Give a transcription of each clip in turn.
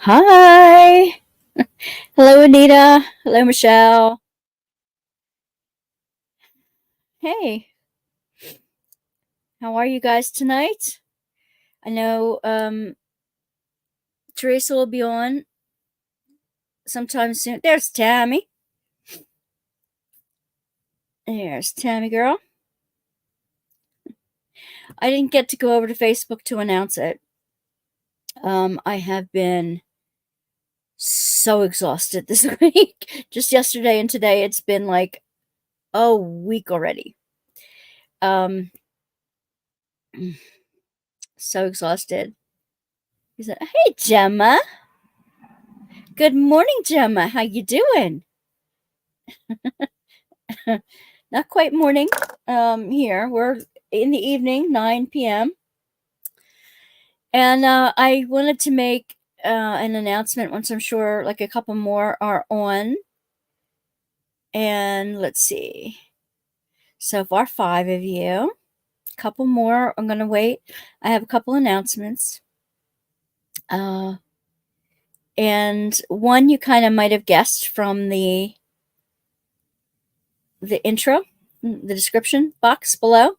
Hi. Hello, Anita. Hello, Michelle. Hey, how are you guys tonight? I know Teresa will be on sometime soon. There's Tammy. There's Tammy girl. I didn't get to go over to Facebook to announce it. I have been so exhausted this week. Just yesterday and today, it's been like a week already. Um, so exhausted. He said, "Hey, Gemma. Good morning, Gemma. How you doing?" Not quite morning. Here we're in the evening, 9 p.m. And I wanted to make an announcement once I'm sure like a couple more are on. And let's see. So far, 5 of you. A couple more. I'm going to wait. I have a couple announcements. And one you kind of might have guessed from the intro, the description box below.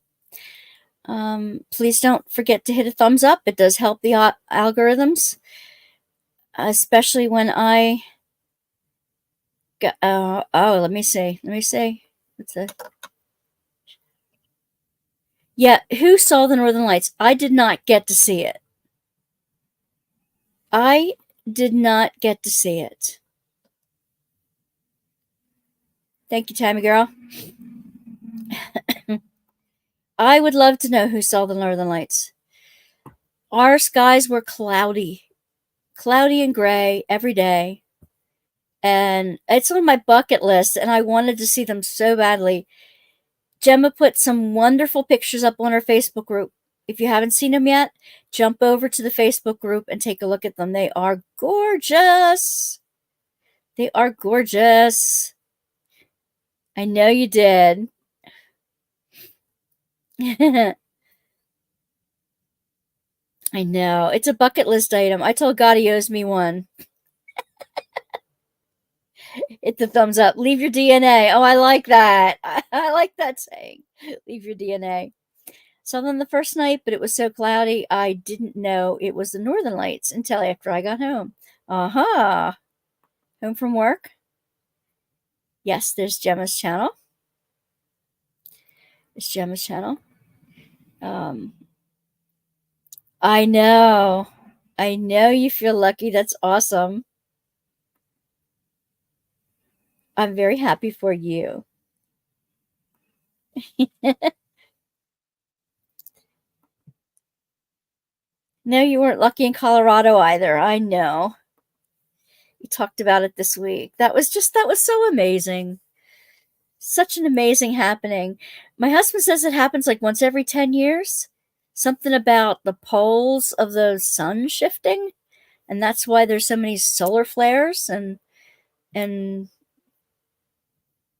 Please don't forget to hit a thumbs up. It does help the algorithms, especially when I got, let me see. What's a Yeah, who saw the Northern Lights? I did not get to see it. I did not get to see it. Thank you, Tammy girl. I would love to know who saw the Northern Lights. Our skies were cloudy and gray every day. And it's on my bucket list, and I wanted to see them so badly. Gemma put some wonderful pictures up on her Facebook group. If you haven't seen them yet, jump over to the Facebook group and take a look at them. They are gorgeous. They are gorgeous. I know you did. I know. It's a bucket list item. I told God he owes me one. Hit the thumbs up. Leave your DNA. Oh, I like that. I like that saying. Leave your DNA. Saw them the first night, but it was so cloudy, I didn't know it was the Northern Lights until after I got home. Aha. Home from work? Yes, there's Gemma's channel. It's Gemma's channel. I know. I know you feel lucky. That's awesome. I'm very happy for you. No, you weren't lucky in Colorado either. I know. We talked about it this week. That was so amazing. Such an amazing happening. My husband says it happens like once every 10 years. Something about the poles of the sun shifting, and that's why there's so many solar flares, and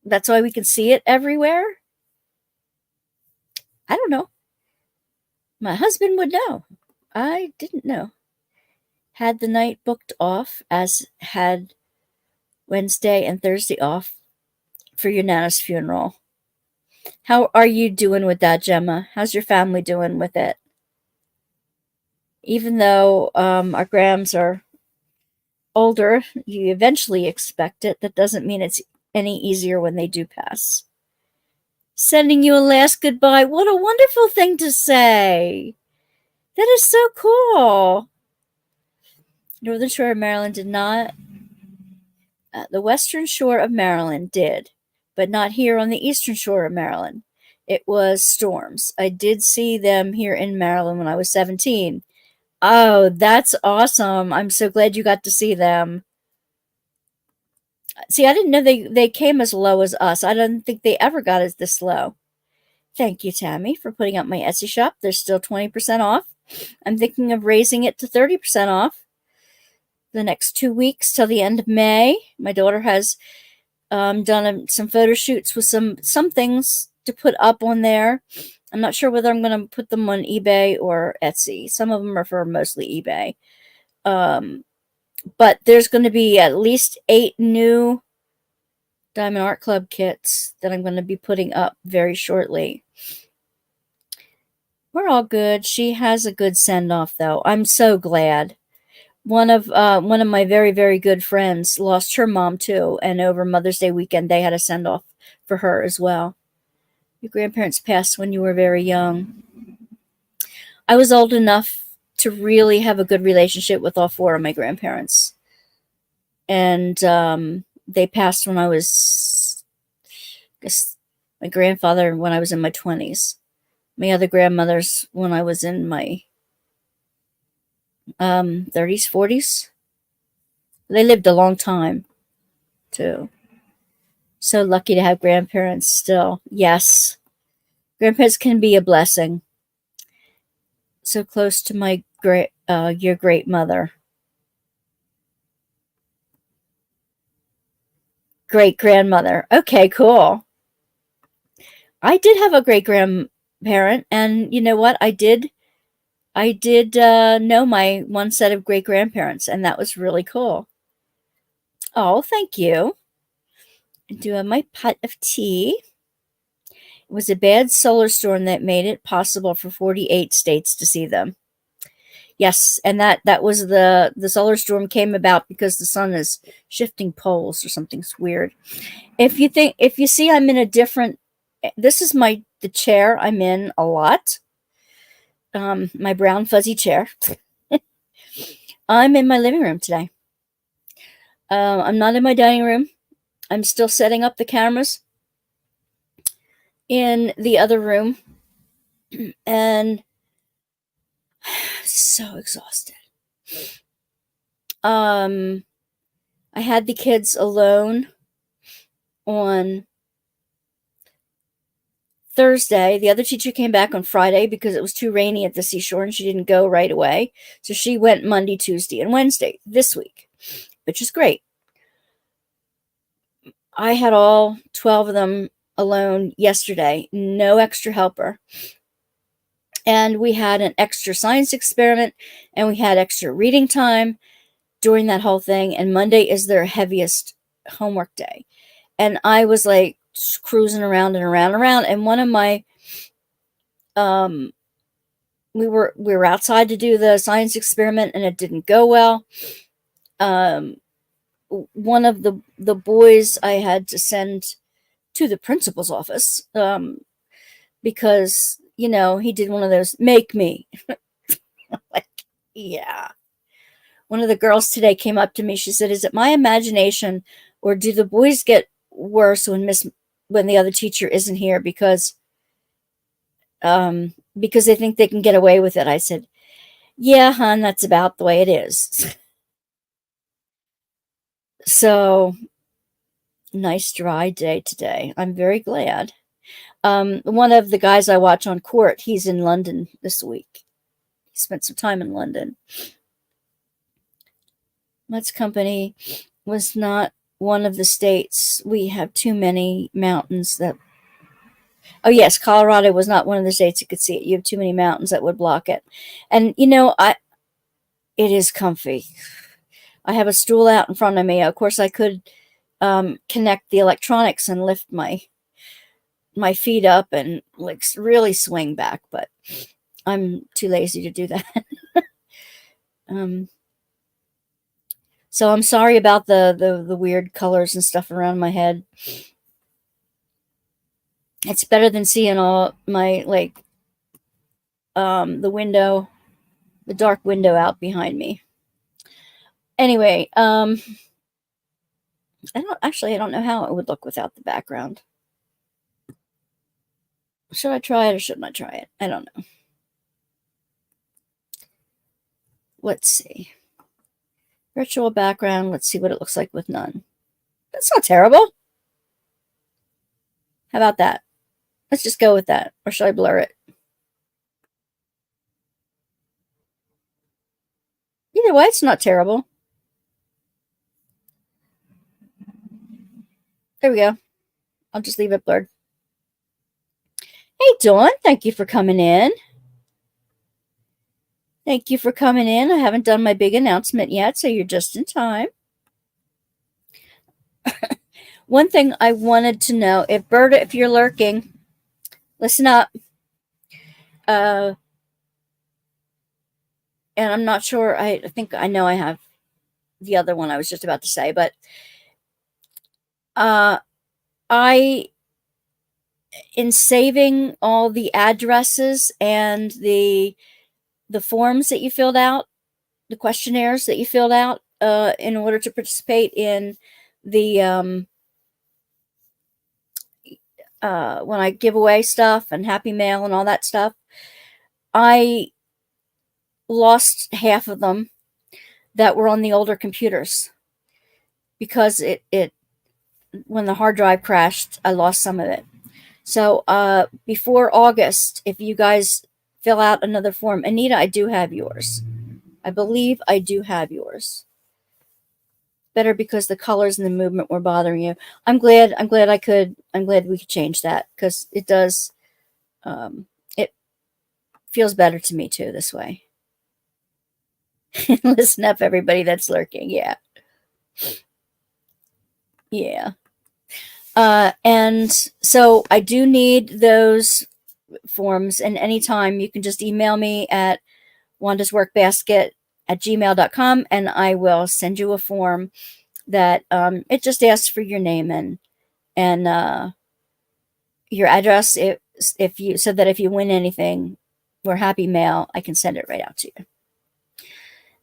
that's why we can see it everywhere. I don't know. My husband would know. I didn't know. Had the night booked off, as had Wednesday and Thursday off for your Nana's funeral. How are you doing with that, Gemma? How's your family doing with it? Even though our Grams are older, you eventually expect it. That doesn't mean it's any easier when they do pass. Sending you a last goodbye. What a wonderful thing to say. That is so cool. Northern Shore of Maryland did not. The Western Shore of Maryland did, but not here on the Eastern Shore of Maryland. It was storms. I did see them here in Maryland when I was 17. Oh, that's awesome. I'm so glad you got to see them. See, I didn't know they came as low as us. I don't think they ever got as this low. Thank you, Tammy, for putting up my Etsy shop. There's still 20% off. I'm thinking of raising it to 30% off the next 2 weeks till the end of May. My daughter has done some photo shoots with some things to put up on there. I'm not sure whether I'm going to put them on eBay or Etsy. Some of them are for mostly eBay. But there's going to be at least 8 new Diamond Art Club kits that I'm going to be putting up very shortly. We're all good. She has a good send-off, though. I'm so glad. One of my very, very good friends lost her mom, too, and over Mother's Day weekend, they had a send-off for her as well. Your grandparents passed when you were very young. I was old enough to really have a good relationship with all 4 of my grandparents. And they passed when I was, I guess, my grandfather when I was in my 20s. My other grandmothers when I was in my 30s, 40s. They lived a long time, too. So lucky to have grandparents still. Yes. Grandparents can be a blessing. So close to my your great mother. Great grandmother. Okay, cool. I did have a great grandparent, and you know what? I did know my one set of great grandparents, and that was really cool. Oh, thank you. Do my pot of tea. It was a bad solar storm that made it possible for 48 states to see them. Yes, and that was the solar storm came about because the sun is shifting poles or something weird. If you see I'm in a different, this is the chair I'm in a lot. My brown fuzzy chair. I'm in my living room today. I'm not in my dining room. I'm still setting up the cameras in the other room, and so exhausted. I had the kids alone on Thursday. The other teacher came back on Friday because it was too rainy at the seashore and she didn't go right away. So she went Monday, Tuesday, and Wednesday this week, which is great. I had all 12 of them alone yesterday, no extra helper. And we had an extra science experiment and we had extra reading time during that whole thing. And Monday is their heaviest homework day. And I was like cruising around and around and around. And one of my, we were outside to do the science experiment and it didn't go well. One of the boys I had to send to the principal's office, because, he did one of those, make me. Like, yeah. One of the girls today came up to me. She said, is it my imagination or do the boys get worse when the other teacher isn't here because they think they can get away with it? I said, yeah, hon, that's about the way it is. So, nice dry day today. I'm very glad. One of the guys I watch on court, he's in London this week. He spent some time in London. Mutt's company was not one of the states. We have too many mountains that... Oh, yes, Colorado was not one of the states that could see it. You have too many mountains that would block it. And, it is comfy. I have a stool out in front of me. Of course, I could connect the electronics and lift my feet up and like really swing back, but I'm too lazy to do that. So I'm sorry about the weird colors and stuff around my head. It's better than seeing all my the dark window out behind me. Anyway, I don't know how it would look without the background. Should I try it or shouldn't I try it? I don't know. Let's see. Virtual background. Let's see what it looks like with none. That's not terrible. How about that? Let's just go with that. Or should I blur it? Either way, it's not terrible. There we go. I'll just leave it blurred. Hey, Dawn. Thank you for coming in. Thank you for coming in. I haven't done my big announcement yet, so you're just in time. One thing I wanted to know, if Berta, if you're lurking, listen up. And I'm not sure, I think I know I have the other one I was just about to say, but I, in saving all the addresses and the forms that you filled out, the questionnaires that you filled out in order to participate in the when I give away stuff and Happy Mail and all that stuff, I lost half of them that were on the older computers because it when the hard drive crashed, I lost some of it. So before August, if you guys fill out another form, Anita, I do have yours. I believe I do have yours. Better because the colors and the movement were bothering you. I'm glad we could change that, because it does, it feels better to me too this way. Listen up, everybody that's lurking. Yeah. Yeah. And so I do need those forms, and anytime you can just email me at wandasworkbasket@gmail.com, and I will send you a form that it just asks for your name and your address, if you, so that if you win anything or Happy Mail, I can send it right out to you.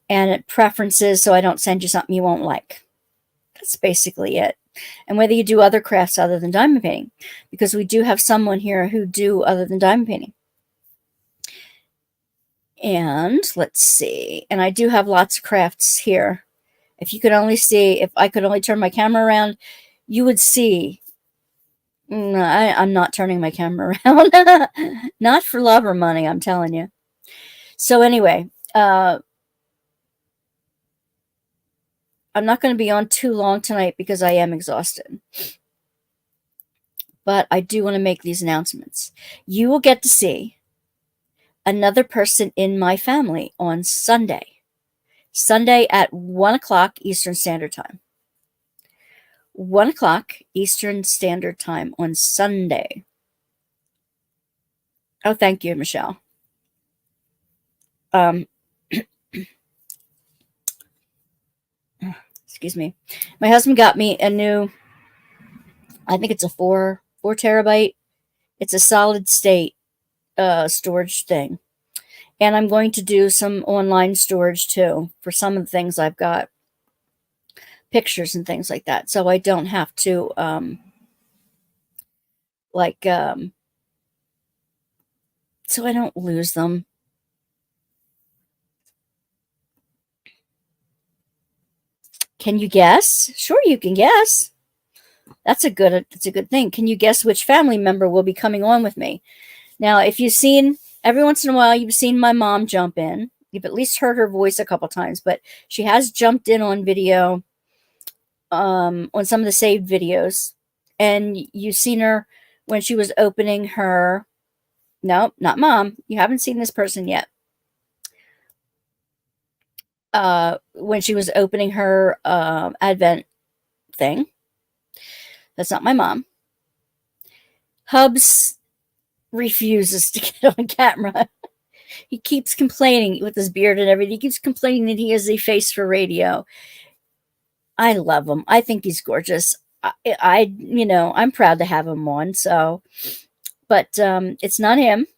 And preferences, so I don't send you something you won't like. That's basically it. And whether you do other crafts other than diamond painting, because we do have someone here who do other than diamond painting. And let's see. And I do have lots of crafts here. If you could only see, if I could only turn my camera around, you would see. I'm not turning my camera around. Not for love or money, I'm telling you. So anyway, I'm not going to be on too long tonight because I am exhausted. But I do want to make these announcements. You will get to see another person in my family on Sunday. Sunday at 1 o'clock Eastern Standard Time. 1 o'clock Eastern Standard Time on Sunday. Oh, thank you, Michelle. Excuse me. My husband got me a new, I think it's a 4 terabyte. It's a solid state storage thing. And I'm going to do some online storage too for some of the things I've got. Pictures and things like that. So I don't have to, so I don't lose them. Can you guess? Sure, you can guess. That's a good thing. Can you guess which family member will be coming on with me? Now, if you've seen, every once in a while, you've seen my mom jump in. You've at least heard her voice a couple times, but she has jumped in on video, on some of the saved videos. And you've seen her when she was opening her, no, not mom. You haven't seen this person yet. When she was opening her Advent thing. That's not my mom. Hubs refuses to get on camera. He keeps complaining with his beard and everything. He keeps complaining that he has a face for radio. I love him. I think he's gorgeous. I'm proud to have him on. So, but it's not him.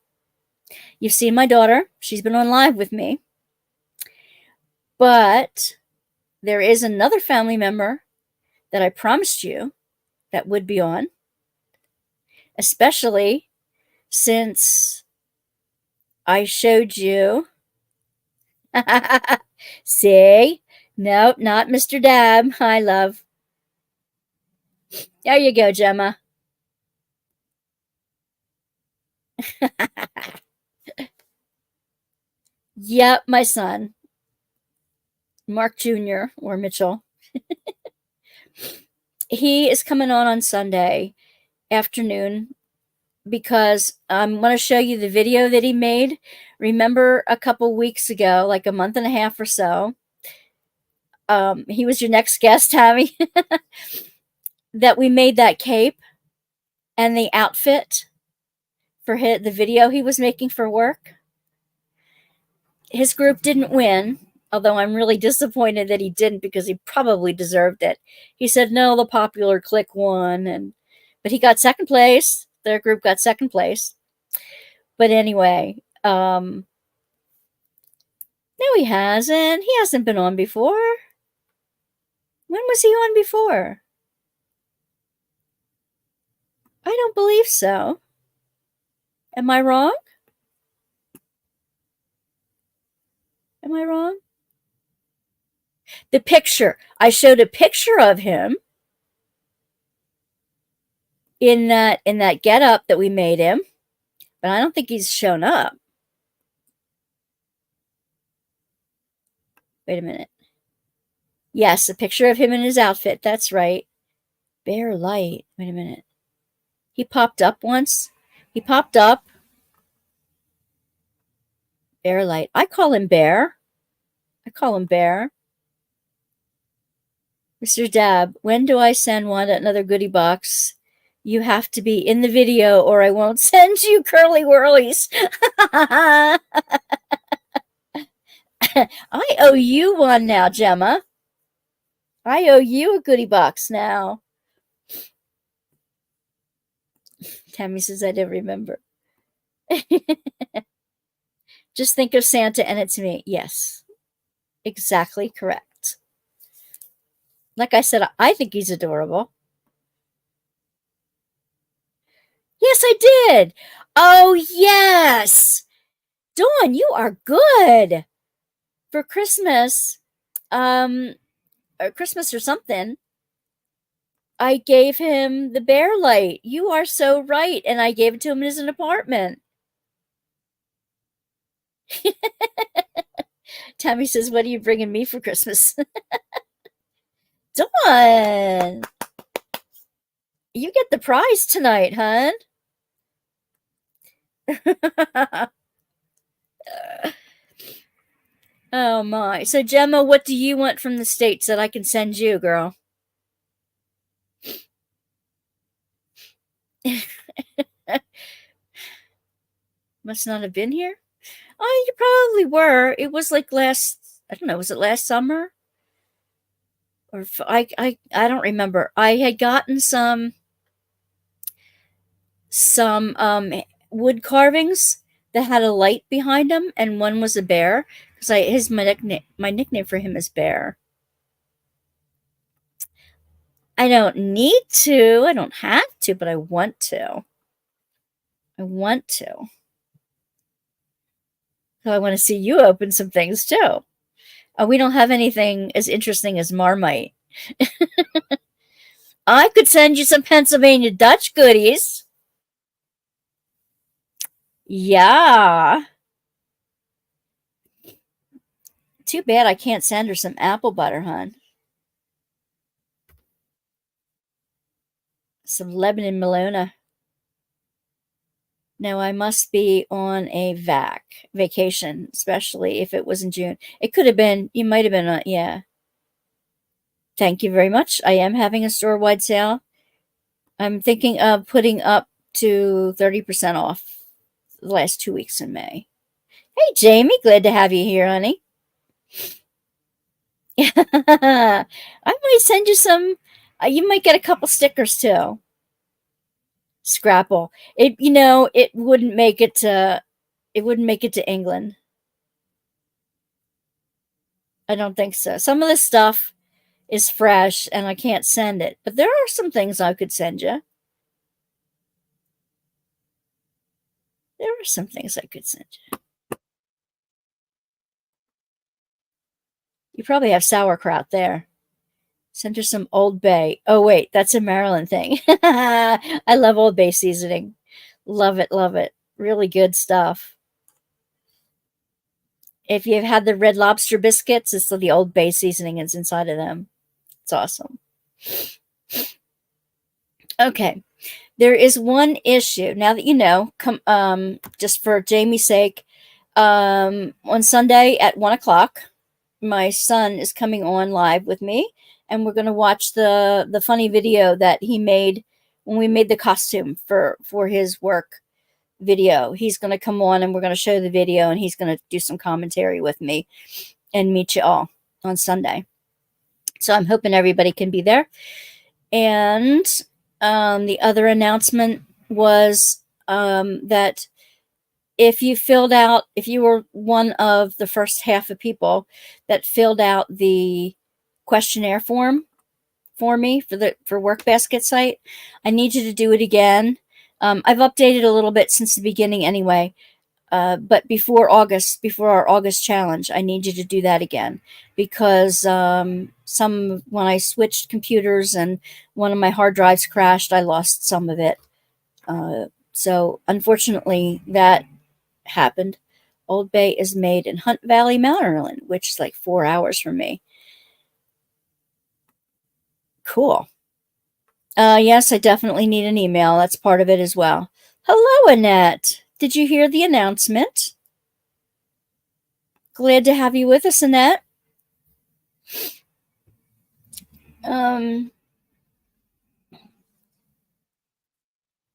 You've seen my daughter. She's been on live with me. But there is another family member that I promised you that would be on, especially since I showed you. See? Nope, not Mr. Dab. Hi, love. There you go, Gemma. Yep, my son. Mark Jr. or Mitchell. He is coming on Sunday afternoon because I'm going to show you the video that he made Remember a couple weeks ago, like a month and a half or so, he was your next guest, Tammy, that we made that cape and the outfit for the video he was making for work. His group didn't win, although I'm really disappointed that he didn't because he probably deserved it. He said, no, the popular clique won, but he got second place. Their group got second place. But anyway, no, he hasn't. He hasn't been on before. When was he on before? I don't believe so. Am I wrong? Am I wrong? The picture. I showed a picture of him in that get-up that we made him, but I don't think he's shown up. Wait a minute. Yes, a picture of him in his outfit. That's right. Bear light. Wait a minute. He popped up once. He popped up. Bear light. I call him Bear. I call him Bear. Mr. Dab, when do I send Wanda another goodie box? You have to be in the video or I won't send you curly whirlies. I owe you one now, Gemma. I owe you a goodie box now. Tammy says I didn't remember. Just think of Santa and it's me. Yes, exactly correct. Like I said, I think he's adorable. Yes, I did. Oh, yes. Dawn, you are good. For Christmas, or Christmas or something, I gave him the bear light. You are so right. And I gave it to him in his apartment. Tammy says, what are you bringing me for Christmas? Dawn, you get the prize tonight, hun. Oh, my. So, Gemma, what do you want from the States that I can send you, girl? Must not have been here. Oh, you probably were. It was like I don't know, was it last summer? Or I don't remember. I had gotten some wood carvings that had a light behind them, and one was a bear. Because my nickname for him is Bear. I don't need to. I don't have to, but I want to. I want to. So I want to see you open some things too. We don't have anything as interesting as Marmite. I could send you some Pennsylvania Dutch goodies. Yeah. Too bad I can't send her some apple butter, hon. Some Lebanon Malona. No, I must be on a vacation, especially if it was in June. It could have been, you might have been on, yeah. Thank you very much. I am having a store-wide sale. I'm thinking of putting up to 30% off the last 2 weeks in May. Hey, Jamie, glad to have you here, honey. I might send you some, you might get a couple stickers too. Scrapple. It wouldn't make it to England. I don't think so. Some of the stuff is fresh and I can't send it, but there are some things I could send you. There are some things I could send you. You probably have sauerkraut there. Send her some Old Bay. Oh, wait, that's a Maryland thing. I love Old Bay seasoning. Love it, love it. Really good stuff. If you've had the Red Lobster biscuits, it's the Old Bay seasoning is inside of them. It's awesome. Okay. There is one issue. Now that you know, just for Jamie's sake, On Sunday at 1 o'clock, my son is coming on live with me, and we're going to watch the funny video that he made when we made the costume for his work video. He's going to come on and we're going to show the video, and he's going to do some commentary with me and meet you all on Sunday. So I'm hoping everybody can be there. And the other announcement was that if you were one of the first half of people that filled out the questionnaire form for me for WorkBasket site, I need you to do it again. I've updated a little bit since the beginning anyway, but before our August challenge, I need you to do that again, because when I switched computers and one of my hard drives crashed, I lost some of it. So unfortunately, that happened. Old Bay is made in Hunt Valley, Maryland, which is like 4 hours from me. Cool. Yes, I definitely need an email. That's part of it as well. Hello, Annette. Did you hear the announcement? Glad to have you with us, Annette.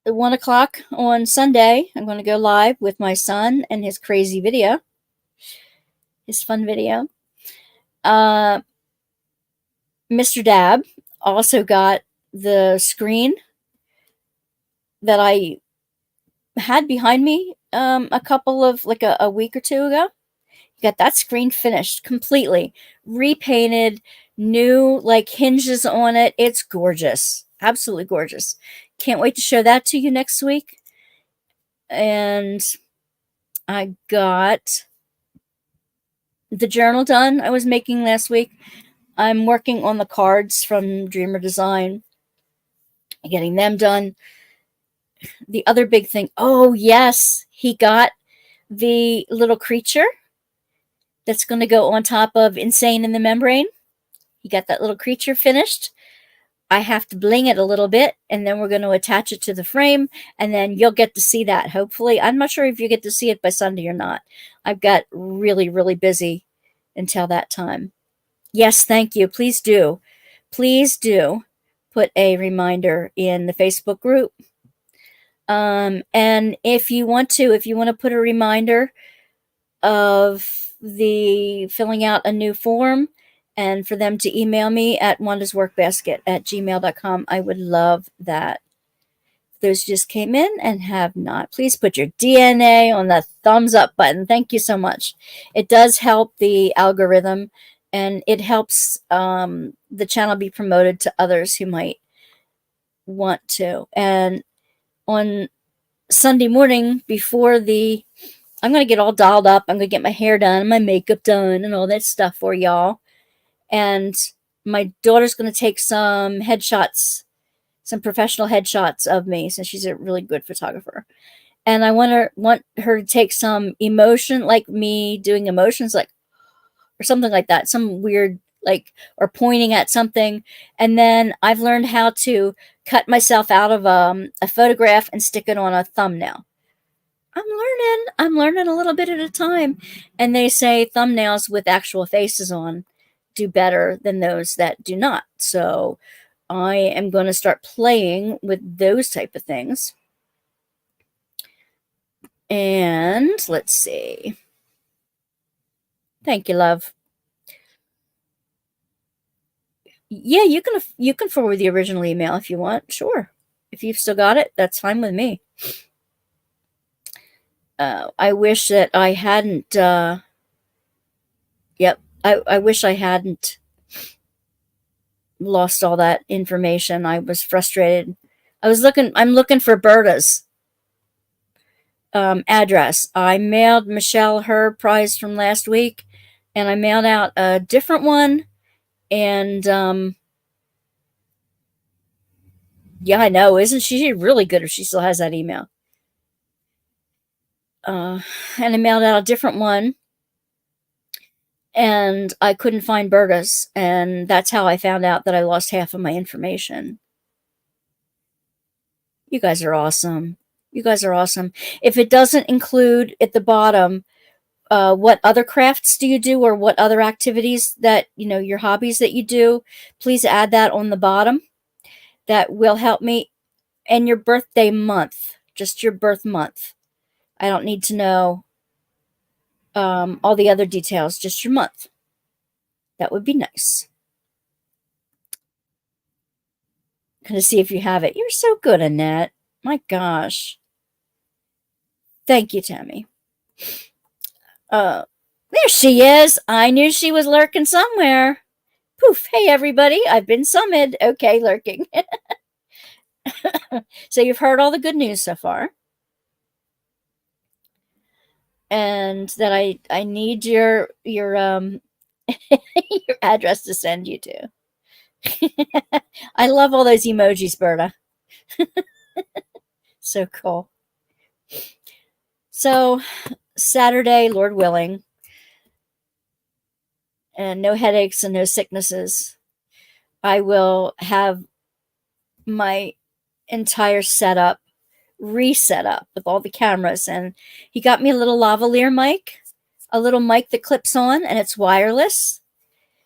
At 1 o'clock on Sunday, I'm going to go live with my son and his crazy video, his fun video. Mr. Dab also got the screen that I had behind me a couple of, like a week or two ago. He got that screen finished completely, repainted, new like hinges on it. It's gorgeous. Absolutely gorgeous. Can't wait to show that to you next week. And I got the journal done I was making last week. I'm working on the cards from Dreamer Design, getting them done. The other big thing, oh yes, he got the little creature that's going to go on top of Insane in the Membrane. He got that little creature finished. I have to bling it a little bit, and then we're going to attach it to the frame, and then you'll get to see that, hopefully. I'm not sure if you get to see it by Sunday or not. I've got really, really busy until that time. Yes, thank you. Please do. Please do put a reminder in the Facebook group. And if you want to put a reminder of the filling out a new form, and for them to email me at wandasworkbasket@gmail.com. I would love that. Those just came in and have not. Please put your DNA on the thumbs up button. Thank you so much. It does help the algorithm, and it helps the channel be promoted to others who might want to. And on Sunday morning before I'm going to get all dolled up. I'm going to get my hair done, my makeup done, and all that stuff for y'all. And my daughter's going to take some headshots, some professional headshots of me, since she's a really good photographer. And I want her to take some emotion, like me doing emotions, like, or something like that, some weird, like, or pointing at something. And then I've learned how to cut myself out of a photograph and stick it on a thumbnail. I'm learning a little bit at a time. And they say thumbnails with actual faces on do better than those that do not. So I am going to start playing with those type of things. And let's see. Thank you, love. Yeah, you can forward the original email if you want. Sure. If you've still got it, that's fine with me. I wish that I hadn't I wish I hadn't lost all that information. I was frustrated. I'm looking for Berta's address. I mailed Michelle her prize from last week, and I mailed out a different one. And yeah, I know. Isn't she really good if she still has that email? And I mailed out a different one, and I couldn't find Berta's, and that's how I found out that I lost half of my information. You guys are awesome. You guys are awesome. If it doesn't include at the bottom what other crafts do you do, or what other activities that, your hobbies that you do. Please add that on the bottom. That will help me. And your birthday month, just your birth month. I don't need to know all the other details, just your month. That would be nice. Kind of see if you have it. You're so good, Annette. My gosh. Thank you, Tammy. There she is. I knew she was lurking somewhere. Poof. Hey, everybody. I've been summoned. Okay, lurking. So you've heard all the good news so far. And that I need your your address to send you to. I love all those emojis, Berta. So cool. So Saturday, Lord willing, and no headaches and no sicknesses, I will have my entire setup reset up with all the cameras. And he got me a little lavalier mic, a little mic that clips on, and it's wireless.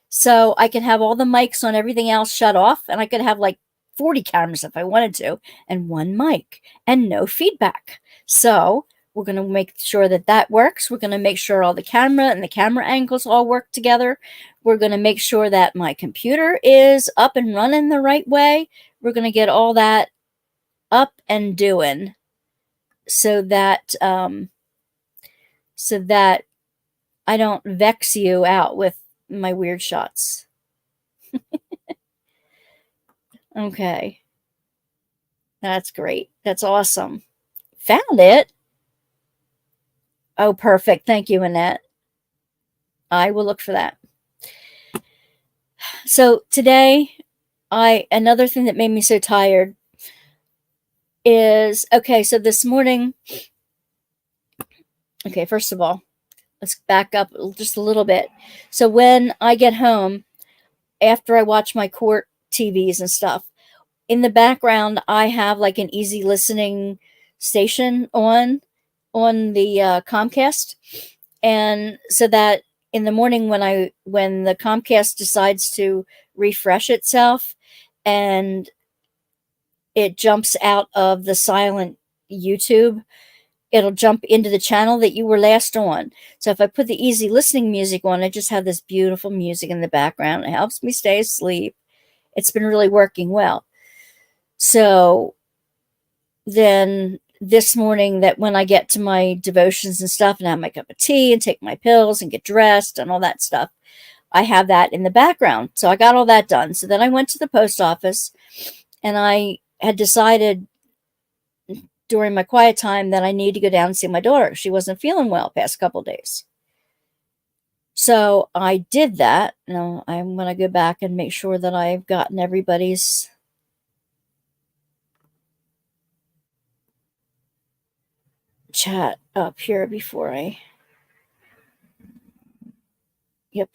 So I can have all the mics on, everything else shut off, and I could have like 40 cameras if I wanted to, and one mic, and no feedback. So we're going to make sure that that works. We're going to make sure all the camera and the camera angles all work together. We're going to make sure that my computer is up and running the right way. We're going to get all that up and doing so that I don't vex you out with my weird shots. Okay. That's great. That's awesome. Found it. Oh, perfect. Thank you, Annette. I will look for that. So today, another thing that made me so tired is, okay, so this morning, okay, first of all, let's back up just a little bit. So when I get home, after I watch my court TVs and stuff, in the background, I have like an easy listening station on the Comcast. And so that in the morning when the Comcast decides to refresh itself and it jumps out of the silent YouTube, it'll jump into the channel that you were last on. So if I put the easy listening music on, I just have this beautiful music in the background. It helps me stay asleep. It's been really working well. So then this morning, that when I get to my devotions and stuff and have my cup of tea and take my pills and get dressed and all that stuff, I have that in the background. So I got all that done. So then I went to the post office, and I had decided during my quiet time that I need to go down and see my daughter. She wasn't feeling well past couple days. So I did that. Now I'm going to go back and make sure that I've gotten everybody's chat up here before I... Yep.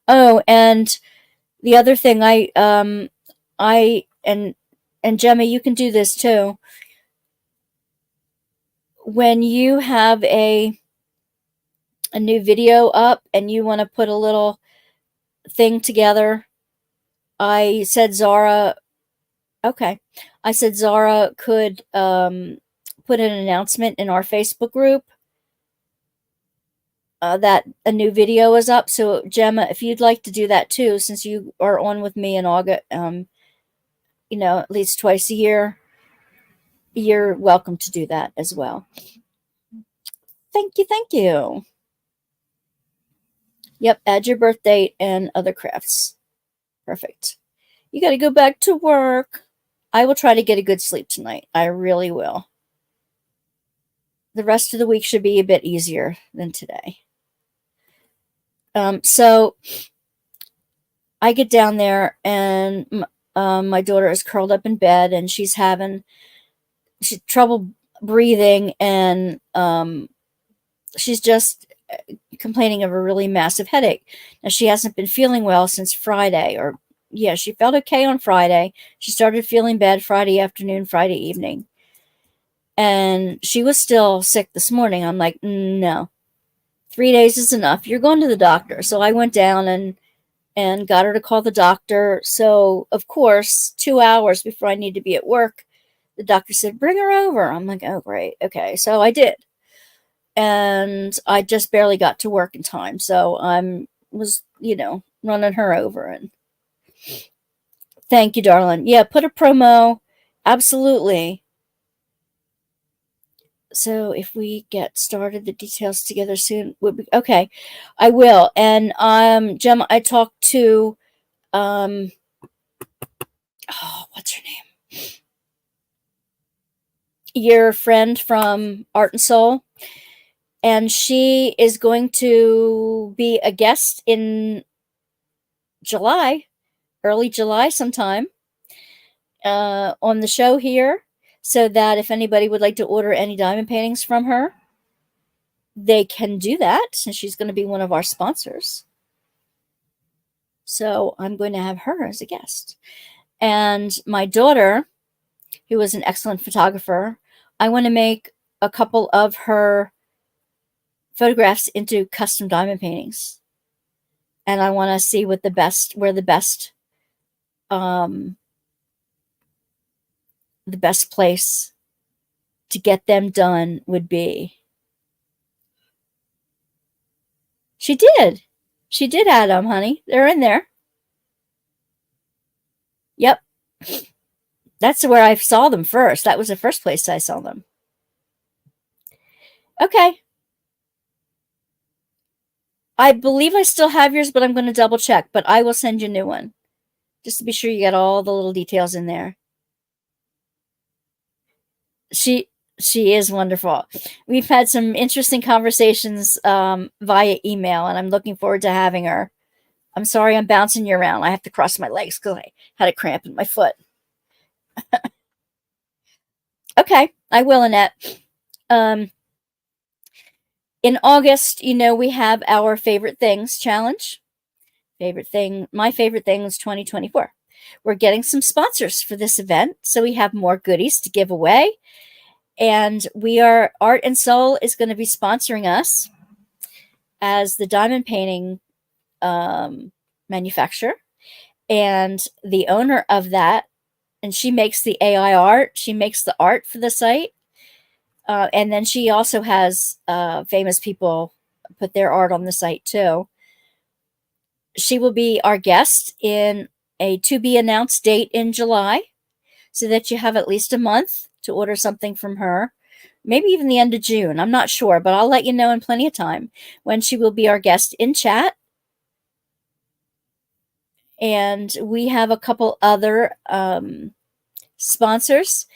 Oh, and the other thing, and Gemma, you can do this too. When you have a new video up and you want to put a little thing together, I said Zara could put an announcement in our Facebook group that a new video is up. So Gemma, if you'd like to do that too, since you are on with me in August, at least twice a year, you're welcome to do that as well. Thank you. Yep, add your birth date and other crafts. Perfect. You got to go back to work. I will try to get a good sleep tonight. I really will. The rest of the week should be a bit easier than today. So I get down there, and my daughter is curled up in bed, and she's having trouble breathing, and she's just complaining of a really massive headache. Now, she hasn't been feeling well since Friday, she felt okay on Friday. She started feeling bad Friday afternoon, Friday evening. And she was still sick this morning. I'm like, no, 3 days is enough. You're going to the doctor. So I went down and got her to call the doctor. So, of course, 2 hours before I need to be at work, the doctor said, bring her over. I'm like, oh, great. Okay. So I did. And I just barely got to work in time. So was, running her over. And thank you, darling. Yeah, put a promo. Absolutely. So if we get started, the details together soon would be okay. I will. And Gemma, I talked to what's her name? Your friend from Art and Soul. And she is going to be a guest in July, early July sometime, on the show here. So that if anybody would like to order any diamond paintings from her, they can do that, since she's going to be one of our sponsors. So I'm going to have her as a guest. And my daughter, who is an excellent photographer, I want to make a couple of her photographs into custom diamond paintings. And I want to see where the best place to get them done would be. She did add them, honey. They're in there. Yep. That's where I saw them first. That was the first place I saw them. Okay. I believe I still have yours, but I'm going to double check. But I will send you a new one, just to be sure you get all the little details in there. She is wonderful. We've had some interesting conversations via email, and I'm looking forward to having her. I'm sorry I'm bouncing you around. I have to cross my legs because I had a cramp in my foot. Okay, I will, Annette. In August, we have our favorite things challenge. My favorite thing is 2024. We're getting some sponsors for this event, so we have more goodies to give away. And Art and Soul is going to be sponsoring us as the diamond painting manufacturer and the owner of that. And she makes the AI art. She makes the art for the site. And then she also has famous people put their art on the site too. She will be our guest in a to-be-announced date in July, so that you have at least a month to order something from her. Maybe even the end of June. I'm not sure, but I'll let you know in plenty of time when she will be our guest in chat. And we have a couple other sponsors,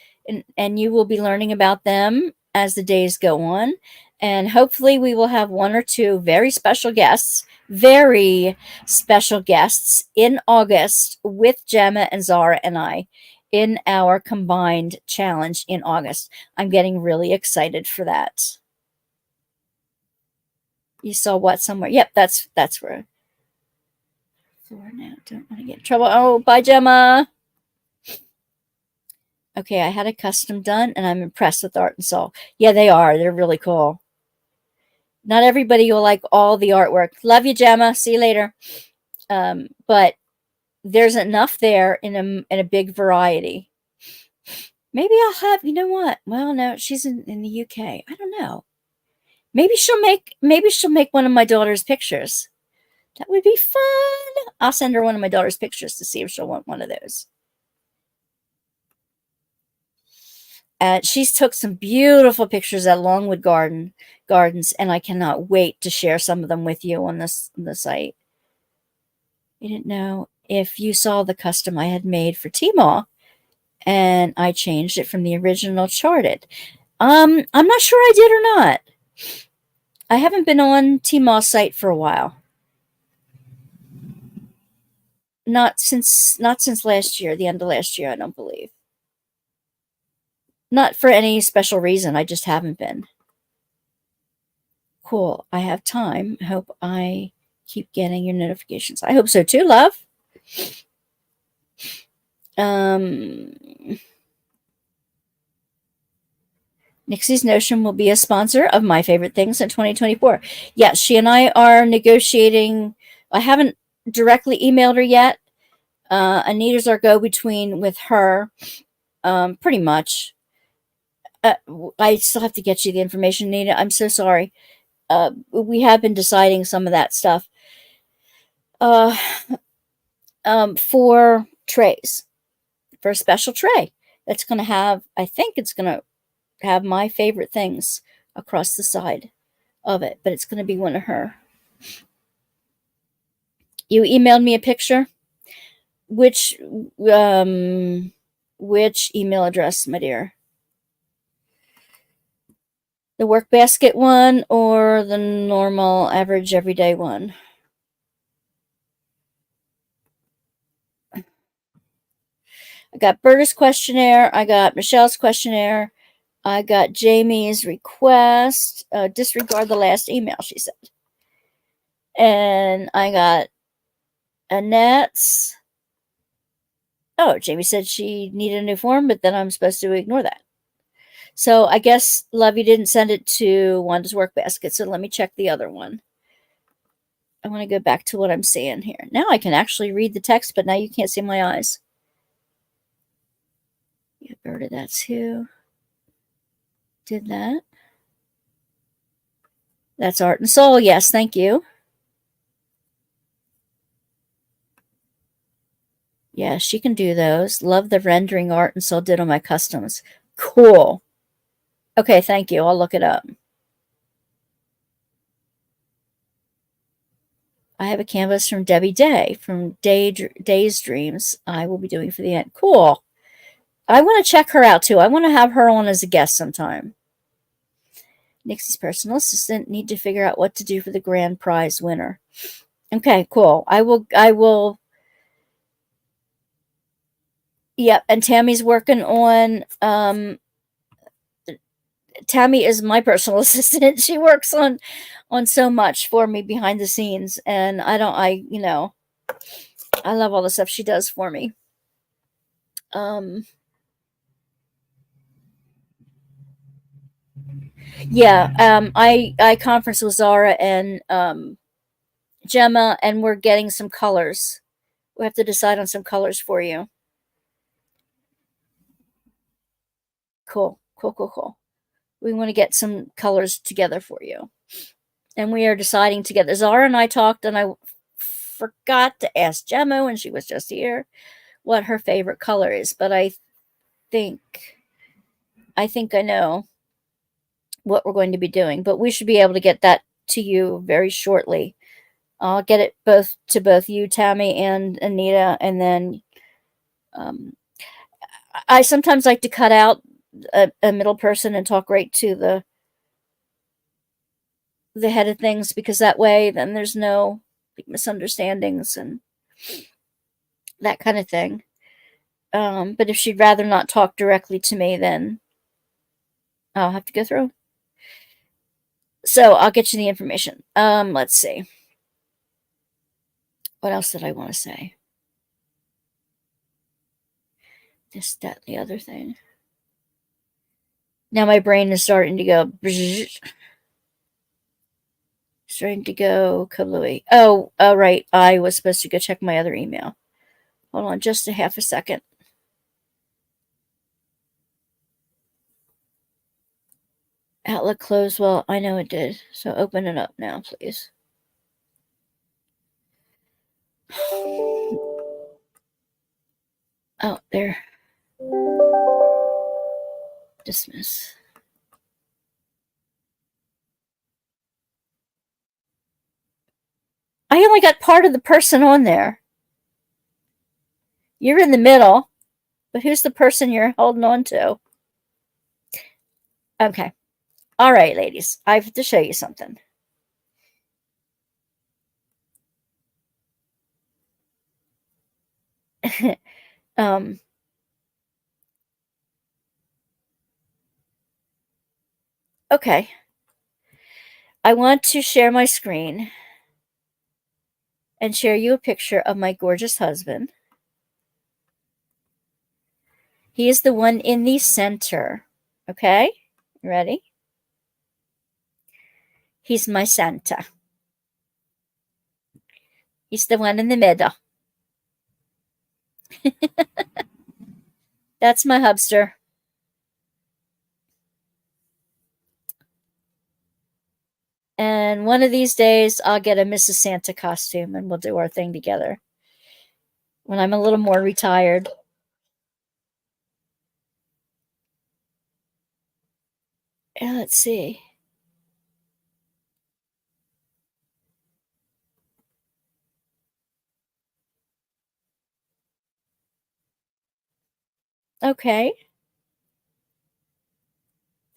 and you will be learning about them as the days go on. And hopefully we will have one or two very special guests in August with Gemma and Zara and I in our combined challenge in August. I'm getting really excited for that. You saw what somewhere? Yep, that's where. For now, don't want to get in trouble. Oh, bye, Gemma. Okay, I had a custom done, and I'm impressed with Art and Soul. Yeah, they are. They're really cool. Not everybody will like all the artwork. Love you, Gemma. See you later. But there's enough there in a big variety. Maybe I'll have, you know what? Well, no, she's in the UK. I don't know. Maybe she'll make one of my daughter's pictures. That would be fun. I'll send her one of my daughter's pictures to see if she'll want one of those. She's took some beautiful pictures at Longwood Gardens, and I cannot wait to share some of them with you on the site. I didn't know if you saw the custom I had made for Tmall, and I changed it from the original charted. I'm not sure I did or not. I haven't been on Tmall's site for a while. Not since last year, the end of last year, I don't believe. Not for any special reason, I just haven't been. Cool, I have time. Hope I keep getting your notifications. I hope so too, love. Nixie's Notion will be a sponsor of My Favorite Things in 2024. Yes, she and I are negotiating. I haven't directly emailed her yet. Anita's our go-between with her, pretty much. I still have to get you the information, Anita. I'm so sorry. We have been deciding some of that stuff. For trays, for a special tray that's going to have, I think it's going to have My Favorite Things across the side of it, but it's going to be one of her. You emailed me a picture. Which email address, my dear? The Workbasket one or the normal, average, everyday one? I got Berta's questionnaire. I got Michelle's questionnaire. I got Jamie's request. Disregard the last email, she said. And I got Annette's. Oh, Jamie said she needed a new form, but then I'm supposed to ignore that. So I guess Lovey didn't send it to Wanda's Workbasket, so let me check the other one. I want to go back to what I'm seeing here. Now I can actually read the text, but now you can't see my eyes. Yeah, Berta, that's who did that. That's Art and Soul. Yes, thank you. Yeah, she can do those. Love the rendering Art and Soul did on my customs. Cool. Okay, thank you. I'll look it up. I have a canvas from Debbie Day from Day's Dreams. I will be doing for the end. Cool. I want to check her out too. I want to have her on as a guest sometime. Nixie's personal assistant need to figure out what to do for the grand prize winner. Okay, cool. I will. Yep, and Tammy's working on. Tammy is my personal assistant. She works on so much for me behind the scenes, and I love all the stuff she does for me. Yeah, I conference with Zara and Gemma, and we're getting some colors. We have to decide on some colors for you. Cool. We want to get some colors together for you. And we are deciding together. Zara and I talked, and I forgot to ask Gemma when she was just here what her favorite color is, but I think I know what we're going to be doing, but we should be able to get that to you very shortly. I'll get it to both you, Tammy, and Anita, and then I sometimes like to cut out a middle person and talk right to the head of things, because that way then there's no misunderstandings and that kind of thing. But if she'd rather not talk directly to me, then I'll have to go through. So I'll get you the information. Let's see. What else did I want to say? This, that, the other thing. Now my brain is starting to go. Starting to go kablooey. Oh, right. I was supposed to go check my other email. Hold on just a half a second. Outlook closed. Well, I know it did. So open it up now, please. Oh, there. Dismiss. I only got part of the person on there. You're in the middle, but who's the person you're holding on to? Okay. All right, ladies. I have to show you something. Okay. I want to share my screen and share you a picture of my gorgeous husband. He is the one in the center. Okay? Ready? He's my Santa. He's the one in the middle. That's my hubster. And one of these days, I'll get a Mrs. Santa costume and we'll do our thing together. When I'm a little more retired. Let's see. Okay.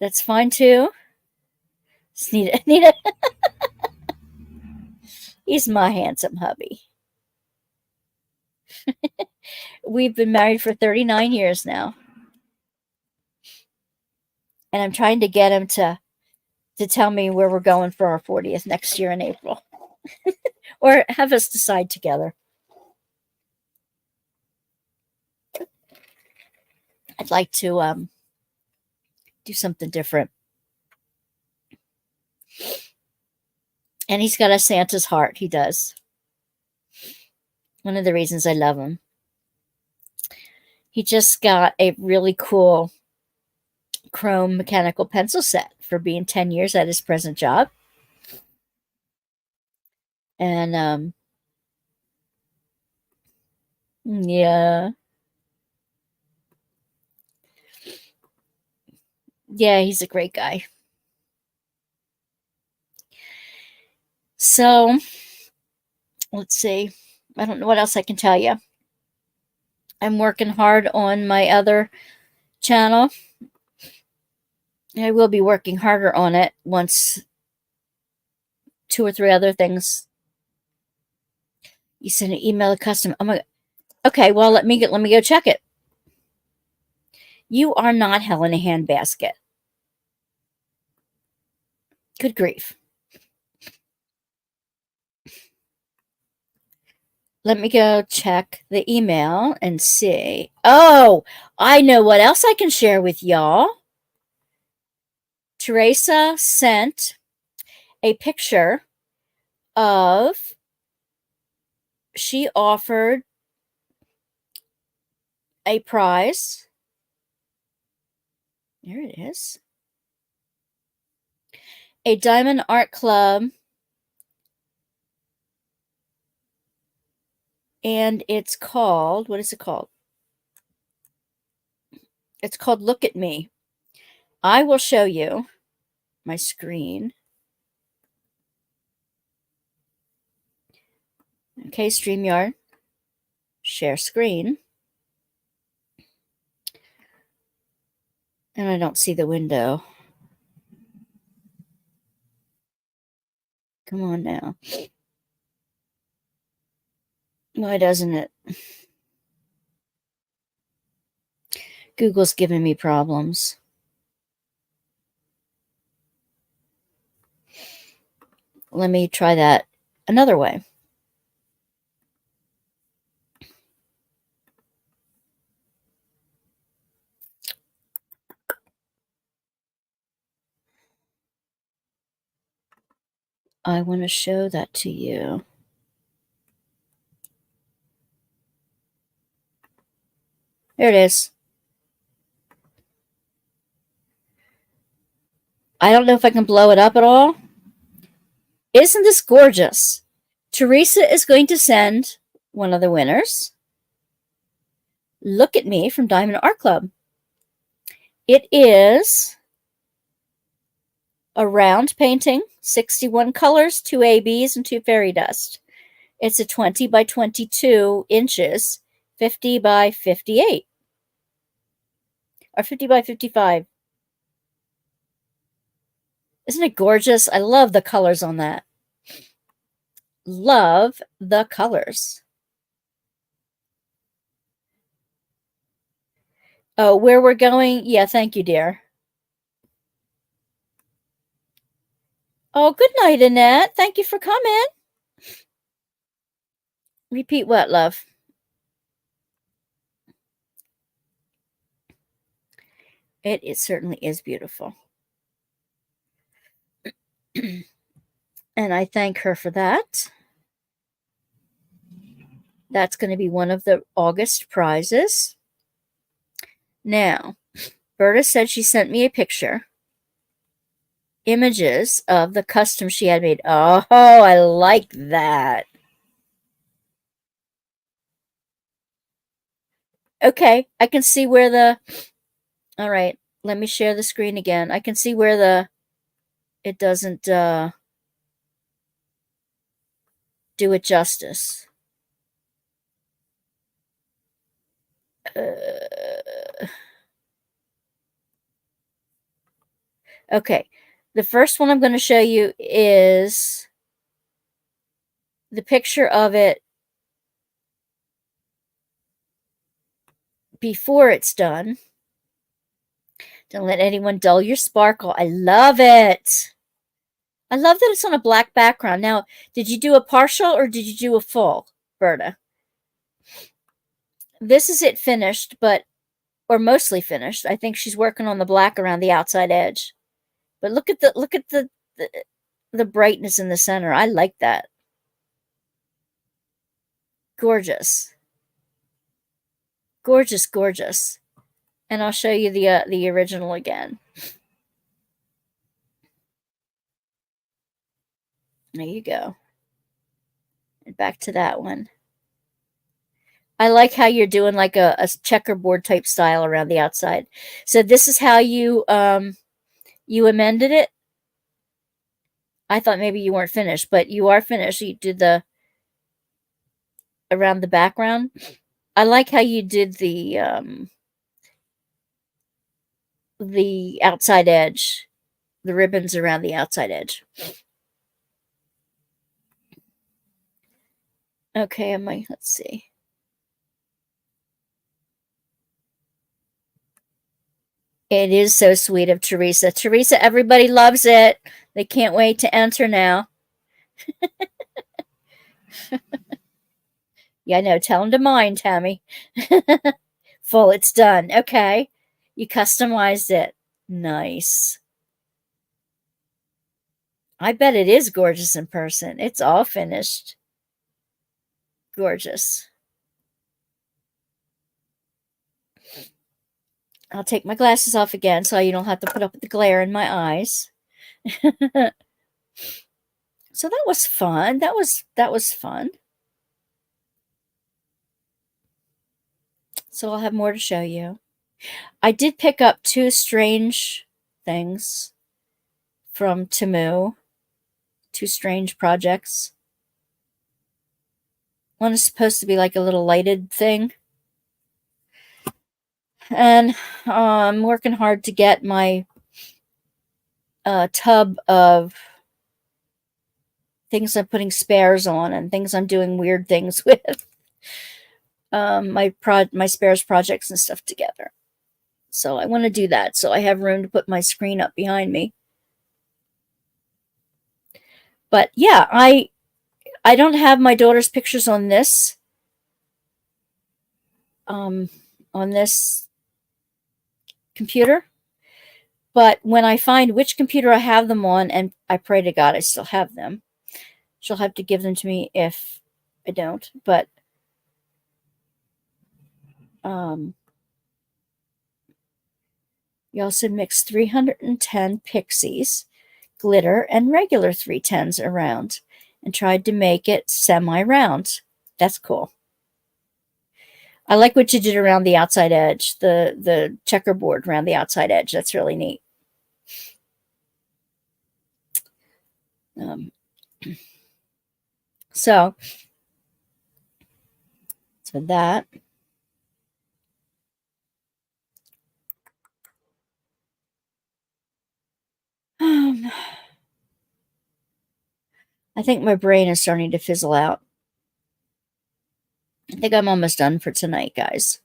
That's fine too. Nita. He's my handsome hubby. We've been married for 39 years now. And I'm trying to get him to tell me where we're going for our 40th next year in April. Or have us decide together. I'd like to do something different. And he's got a Santa's heart. He does. One of the reasons I love him. He just got a really cool chrome mechanical pencil set for being 10 years at his present job. And yeah. Yeah, he's a great guy. So, let's see. I don't know what else I can tell you. I'm working hard on my other channel. I will be working harder on it once 2 or 3 other things. You send an email to custom. Oh my God. Okay, well, let me go check it. You are not hell in a handbasket. Good grief. Let me go check the email and see. Oh, I know what else I can share with y'all. Teresa sent a picture of, she offered a prize. There it is. A Diamond Art Club. And it's called, what is it called? It's called Look at Me. I will show you my screen. Okay, StreamYard. Share screen. And I don't see the window. Come on now. Why doesn't it? Google's giving me problems. Let me try that another way. I want to show that to you. There it is. I don't know if I can blow it up at all. Isn't this gorgeous? Teresa is going to send one of the winners. Look at Me from Diamond Art Club. It is a round painting, 61 colors, 2 ABs, and 2 fairy dust. It's a 20 by 22 inches, 50 by 58. Or 50 by 55. Isn't it gorgeous? I love the colors on that. Love the colors. Oh, where we're going? Yeah, thank you, dear. Oh, good night, Annette. Thank you for coming. Repeat what, love? It certainly is beautiful. And I thank her for that. That's going to be one of the August prizes. Now, Berta said she sent me a picture, images of the custom she had made. Oh, I like that. Okay, I can see where the... All right, let me share the screen again. I can see where it doesn't do it justice. Okay, the first one I'm going to show you is the picture of it before it's done. Don't let anyone dull your sparkle. I love it. I love that it's on a black background. Now, did you do a partial or did you do a full, Berta? This is it finished, or mostly finished. I think she's working on the black around the outside edge. But look at the brightness in the center. I like that. Gorgeous. Gorgeous, gorgeous. And I'll show you the original again. There you go. And back to that one. I like how you're doing like a checkerboard type style around the outside. So this is how you amended it. I thought maybe you weren't finished, but you are finished. You did the around the background. I like how you did the outside edge, the ribbons around the outside edge. Okay, let's see. It is so sweet of Teresa. Teresa, everybody loves it. They can't wait to enter now. Yeah, I know. Tell them to mind, Tammy. Full, it's done. Okay. You customized it. Nice. I bet it is gorgeous in person. It's all finished. Gorgeous. I'll take my glasses off again so you don't have to put up with the glare in my eyes. So that was fun. That was fun. So I'll have more to show you. I did pick up 2 strange things from Temu. 2 strange projects. One is supposed to be like a little lighted thing. And I'm working hard to get my tub of things I'm putting spares on and things I'm doing weird things with. My spares projects and stuff together. So I want to do that so I have room to put my screen up behind me. But yeah, I don't have my daughter's pictures on this computer. But when I find which computer I have them on, and I pray to God I still have them, she'll have to give them to me if I don't. But you also mix 310 pixies, glitter, and regular 310s around and tried to make it semi-round. That's cool. I like what you did around the outside edge, the checkerboard around the outside edge. That's really neat. So that. I think my brain is starting to fizzle out. I think I'm almost done for tonight, guys.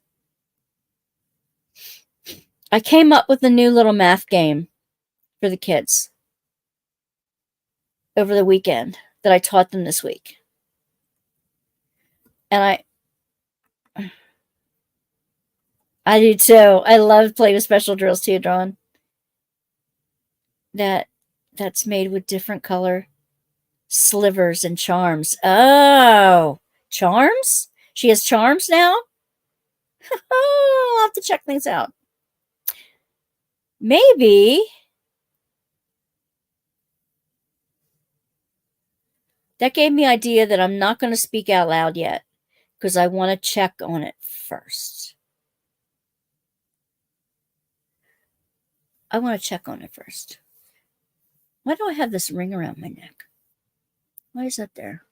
I came up with a new little math game for the kids over the weekend that I taught them this week. And I do too. I love playing with special drills too, Dawn. That that's made with different color slivers and charms. Oh, charms? She has charms now? Oh, I'll have to check things out. Maybe that gave me idea that I'm not going to speak out loud yet because I want to check on it first. I want to check on it first. Why do I have this ring around my neck? Why is that there?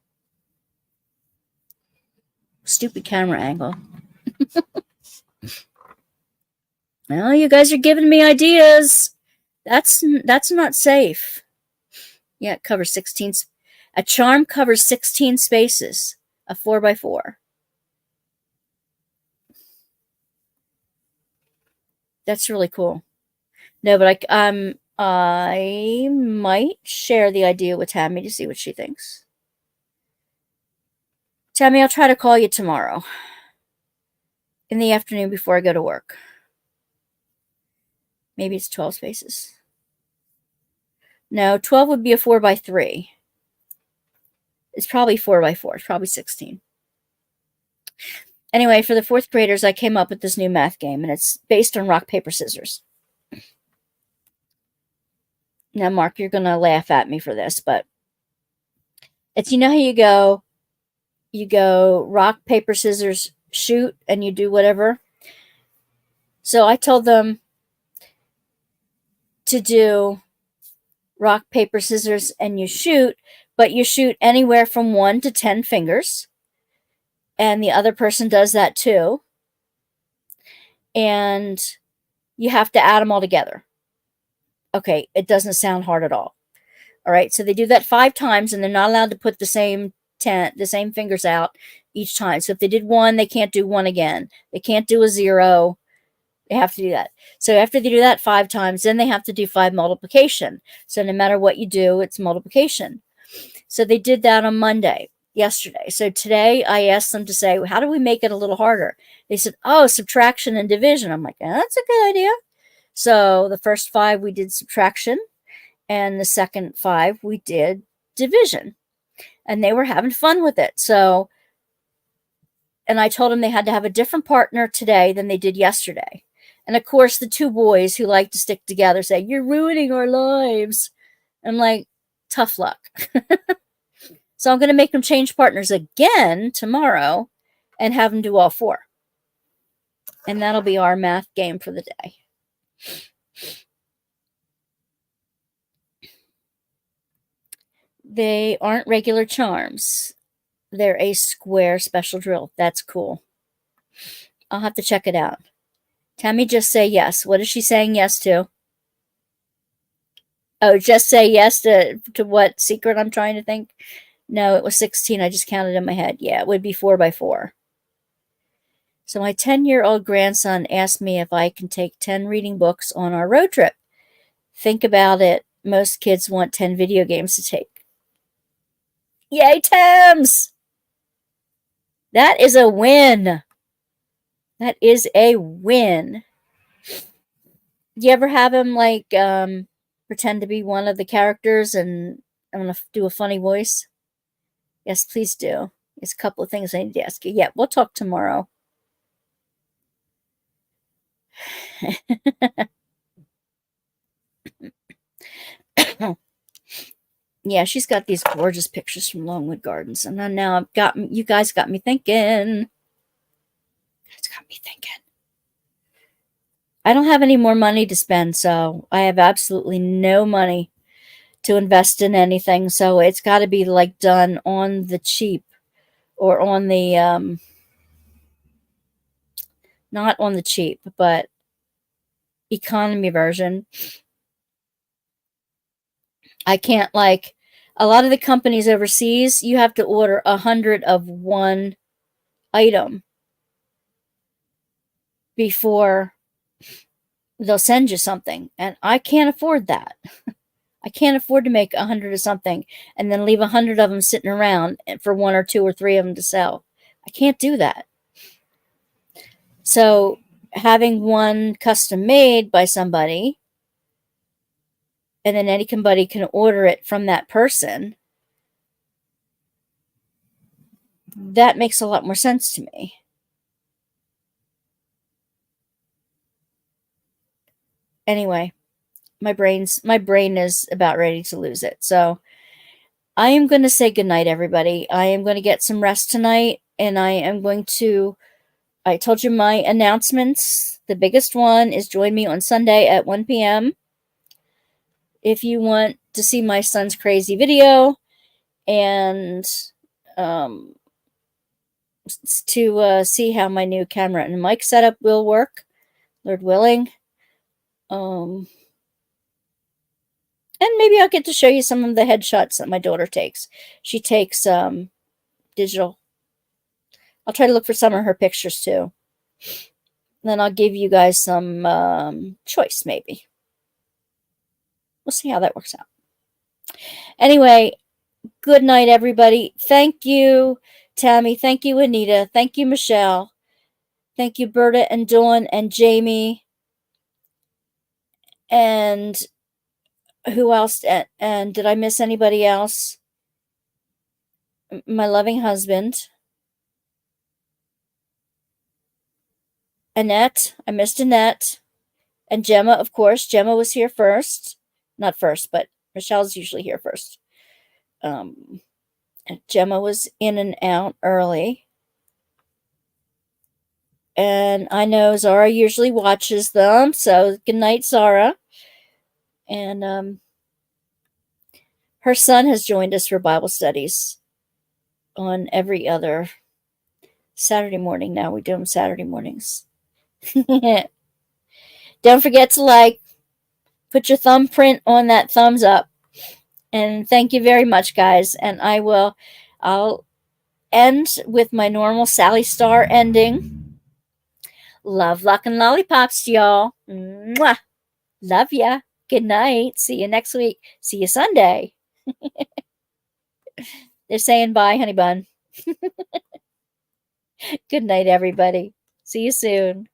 Stupid camera angle. Well, you guys are giving me ideas. That's not safe. Yeah, it covers 16. A charm covers 16 spaces. A 4x4. That's really cool. No, but I might share the idea with Tammy to see what she thinks. Tammy, I'll try to call you tomorrow in the afternoon before I go to work. Maybe it's 12 spaces. No, 12 would be a 4x3. It's probably 4x4. It's probably 16. Anyway, for the 4th graders, I came up with this new math game, and it's based on rock, paper, scissors. Now, Mark, you're going to laugh at me for this, but it's, you know how you go rock, paper, scissors, shoot, and you do whatever. So I told them to do rock, paper, scissors, and you shoot, but you shoot anywhere from 1 to 10 fingers. And the other person does that too. And you have to add them all together. Okay, it doesn't sound hard at all. All right, so they do that 5 times, and they're not allowed to put the same fingers out each time. So if they did 1, they can't do 1 again. They can't do a 0. They have to do that. So after they do that 5 times, then they have to do 5 multiplication. So no matter what you do, it's multiplication. So they did that on Monday, yesterday. So today I asked them to say, how do we make it a little harder? They said, oh, subtraction and division. I'm like, that's a good idea. So the first 5 we did subtraction, and the second 5 we did division. And they were having fun with it. So, and I told them they had to have a different partner today than they did yesterday. And of course, the 2 boys who like to stick together say, you're ruining our lives. I'm like, tough luck. So I'm going to make them change partners again tomorrow and have them do all 4. And that'll be our math game for the day. They aren't regular charms. They're a square special drill. That's cool. I'll have to check it out. Tammy, just say yes. What is she saying yes to? Oh, just say yes to what secret I'm trying to think? No, it was 16. I just counted in my head. Yeah, it would be 4x4. So my 10-year-old grandson asked me if I can take 10 reading books on our road trip. Think about it. Most kids want 10 video games to take. Yay, Tams! That is a win. That is a win. Do you ever have him, like, pretend to be one of the characters and I'm going to do a funny voice? Yes, please do. There's a couple of things I need to ask you. Yeah, we'll talk tomorrow. Yeah, she's got these gorgeous pictures from Longwood Gardens. And then now you guys got me thinking. It's got me thinking. I don't have any more money to spend, so I have absolutely no money to invest in anything. So it's got to be like done on the cheap or on the, not on the cheap, but economy version. I can't, like, a lot of the companies overseas, you have to order 100 of one item before they'll send you something. And I can't afford that. I can't afford to make 100 of something and then leave 100 of them sitting around for 1 or 2 or 3 of them to sell. I can't do that. So having one custom made by somebody and then anybody can order it from that person, that makes a lot more sense to me. Anyway, my brain is about ready to lose it. So I am going to say goodnight, everybody. I am going to get some rest tonight, and I told you my announcements. The biggest one is join me on Sunday at 1 p.m. if you want to see my son's crazy video and to see how my new camera and mic setup will work, Lord willing. And maybe I'll get to show you some of the headshots that my daughter takes. She takes digital. I'll try to look for some of her pictures too. Then I'll give you guys some choice, maybe. We'll see how that works out. Anyway, good night, everybody. Thank you, Tammy. Thank you, Anita. Thank you, Michelle. Thank you, Berta and Dawn and Jamie. And who else? And did I miss anybody else? My loving husband. Annette. I missed Annette. And Gemma, of course. Gemma was here first. Not first, but Michelle's usually here first. Gemma was in and out early. And I know Zara usually watches them. So good night, Zara. And her son has joined us for Bible studies on every other Saturday morning now. We do them Saturday mornings. Don't forget to put your thumbprint on that thumbs up. And thank you very much, guys. And I'll end with my normal Sally Star ending. Love, luck, and lollipops to y'all. Mwah. Love ya. Good night. See you next week. See you Sunday. They're saying bye, honey bun. Good night, everybody. See you soon.